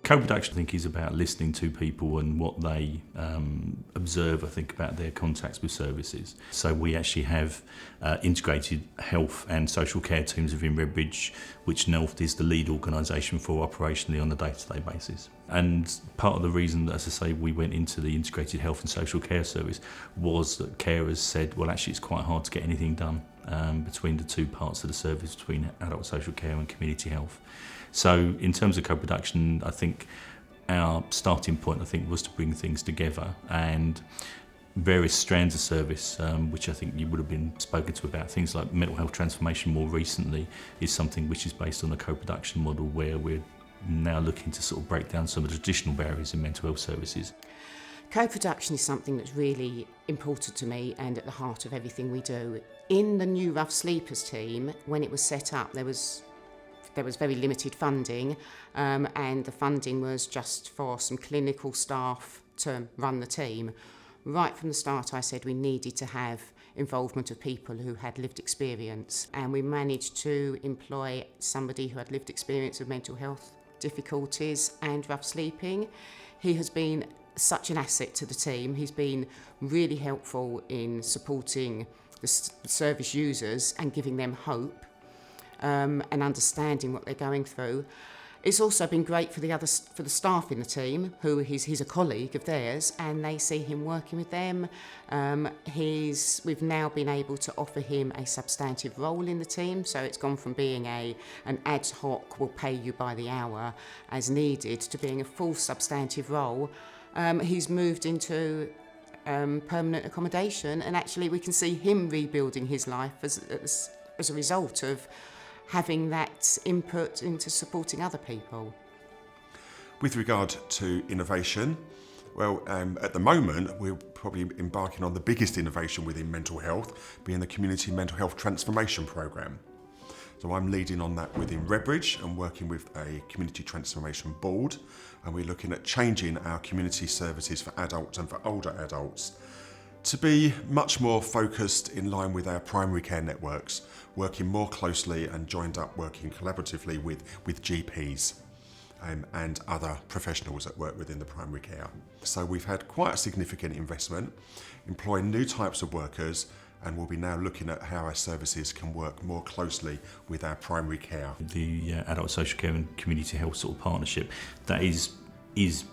Co-production, I think, is about listening to people and what they observe, I think, about their contacts with services. So we actually have integrated health and social care teams within Redbridge, which NELFT is the lead organisation for operationally on a day-to-day basis. And part of the reason that, as I say, we went into the integrated health and social care service was that carers said, well, actually, it's quite hard to get anything done between the two parts of the service, between adult social care and community health. So in terms of co-production, I think our starting point, was to bring things together, and various strands of service, which I think you would have been spoken to about, things like mental health transformation more recently, is something which is based on a co-production model where we're now looking to sort of break down some of the traditional barriers in mental health services. Co-production is something that's really important to me and at the heart of everything we do. In the new Rough Sleepers team, when it was set up, there was very limited funding, and the funding was just for some clinical staff to run the team. Right from the start, I said we needed to have involvement of people who had lived experience, and we managed to employ somebody who had lived experience of mental health difficulties and rough sleeping. He has been such an asset to the team. He's been really helpful in supporting the service users and giving them hope. And understanding what they're going through. It's also been great for the staff in the team, who he's a colleague of theirs, and they see him working with them. We've now been able to offer him a substantive role in the team, so it's gone from being an ad hoc, we'll pay you by the hour as needed, to being a full substantive role. He's moved into permanent accommodation, and actually we can see him rebuilding his life as a result of having that input into supporting other people. With regard to innovation, well, at the moment we're probably embarking on the biggest innovation within mental health, being the Community Mental Health Transformation Programme. So I'm leading on that within Redbridge and working with a Community Transformation Board, and we're looking at changing our community services for adults and for older adults to be much more focused in line with our primary care networks, working more closely and joined up working collaboratively with GPs and other professionals that work within the primary care. So we've had quite a significant investment, employing new types of workers, and we'll be now looking at how our services can work more closely with our primary care. The adult social care and community health sort of partnership, that is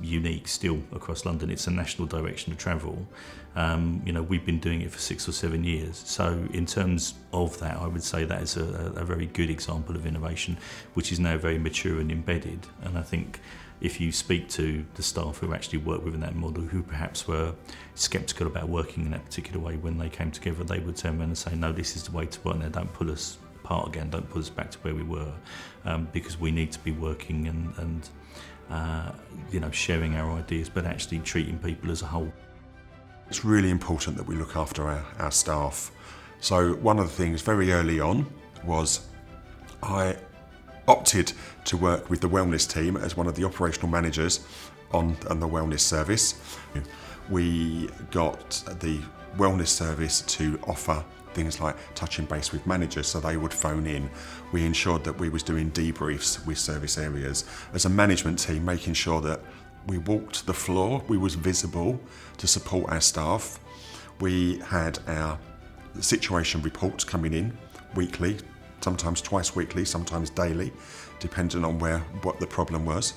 unique still across London. It's a national direction of travel. We've been doing it for 6 or 7 years. So in terms of that, I would say that is a very good example of innovation, which is now very mature and embedded. And I think if you speak to the staff who actually work within that model, who perhaps were sceptical about working in that particular way when they came together, they would turn around and say, no, this is the way to work now, don't pull us apart again, don't pull us back to where we were, because we need to be working and sharing our ideas, but actually treating people as a whole. It's really important that we look after our staff. So one of the things very early on was I opted to work with the wellness team as one of the operational managers on the wellness service. We got the wellness service to offer things like touching base with managers, so they would phone in. We ensured that we was doing debriefs with service areas as a management team, making sure that we walked the floor, we was visible to support our staff. We had our situation reports coming in weekly, sometimes twice weekly, sometimes daily, depending on what the problem was,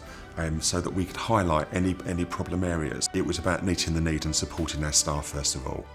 so that we could highlight any problem areas. It was about meeting the need and supporting our staff first of all.